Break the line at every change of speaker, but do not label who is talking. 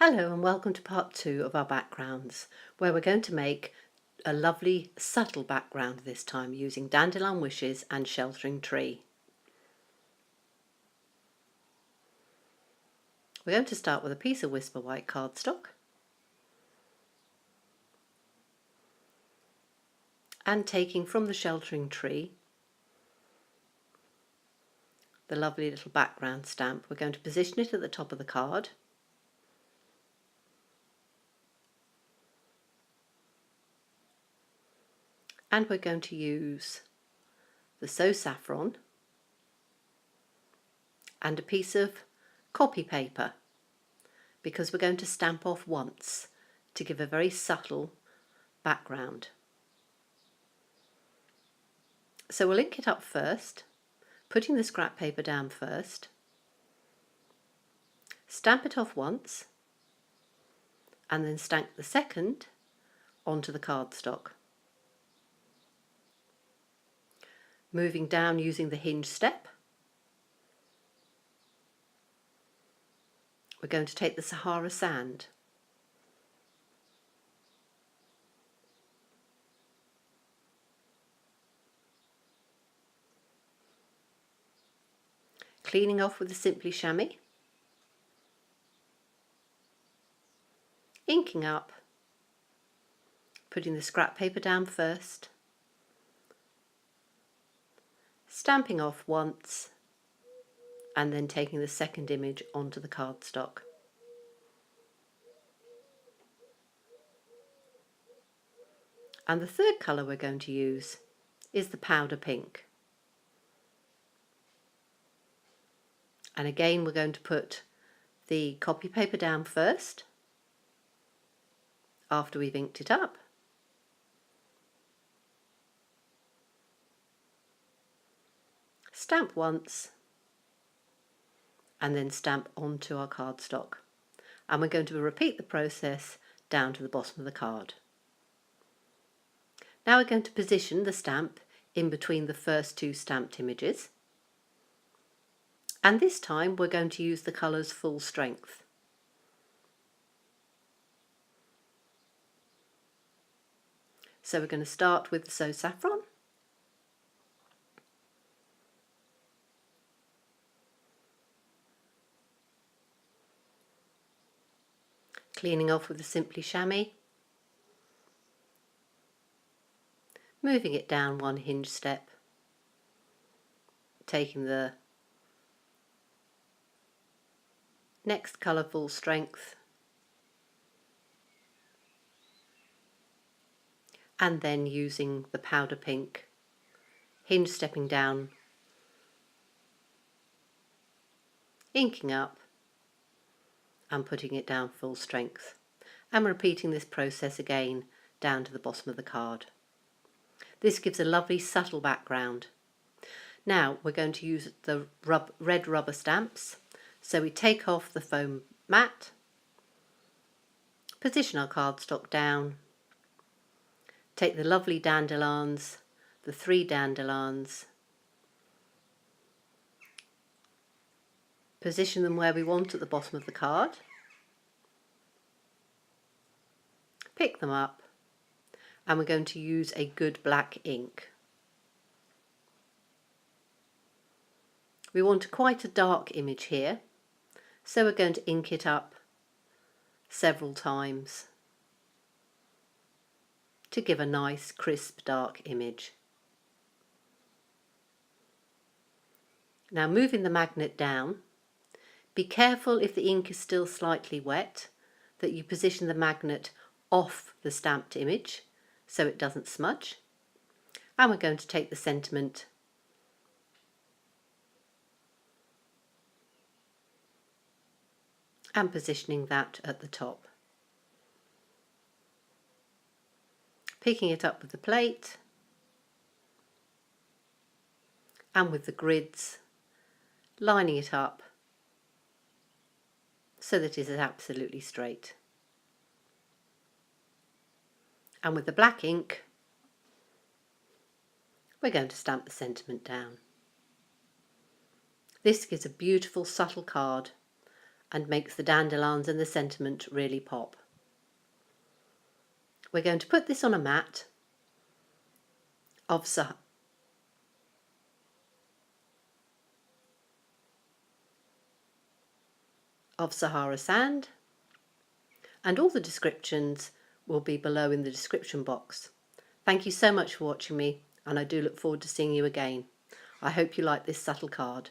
Hello and welcome to part 2 of our backgrounds, where we're going to make a lovely subtle background this time using Dandelion Wishes and Sheltering Tree. We're going to start with a piece of Whisper White cardstock and taking from the Sheltering Tree the lovely little background stamp, we're going to position it at the top of the card. And we're going to use the So Saffron and a piece of copy paper because we're going to stamp off once to give a very subtle background. So we'll ink it up first, putting the scrap paper down first, stamp it off once, and then stamp the second onto the cardstock. Moving down using the hinge step, we're going to take the Sahara sand. Cleaning off with the Simply Chamois, inking up, putting the scrap paper down first, stamping off once, and then taking the second image onto the cardstock. And the third colour we're going to use is the powder pink. And again we're going to put the copy paper down first after we've inked it up. Stamp once and then stamp onto our cardstock. And we're going to repeat the process down to the bottom of the card. Now we're going to position the stamp in between the first two stamped images. And this time we're going to use the colours Full Strength. So we're going to start with the So Saffron. Cleaning off with the Simply Chamois. Moving it down one hinge step. Taking the next colour Full Strength. And then using the powder pink, hinge stepping down, inking up and putting it down Full Strength, and repeating this process again down to the bottom of the card. This gives a lovely subtle background. Now we're going to use the red rubber stamps, so we take off the foam mat, position our cardstock down, take the lovely dandelions, the 3 dandelions, position them where we want at the bottom of the card, pick them up, and we're going to use a good black ink. We want quite a dark image here, so we're going to ink it up several times to give a nice crisp dark image. Now moving the magnet down, be careful if the ink is still slightly wet that you position the magnet off the stamped image so it doesn't smudge. And we're going to take the sentiment and positioning that at the top. Picking it up with the plate and with the grids, lining it up so that it is absolutely straight. And with the black ink, we're going to stamp the sentiment down. This gives a beautiful subtle card and makes the dandelions and the sentiment really pop. We're going to put this on a mat of Sahara sand, and all the descriptions will be below in the description box. Thank you so much for watching me, and I do look forward to seeing you again. I hope you like this subtle card.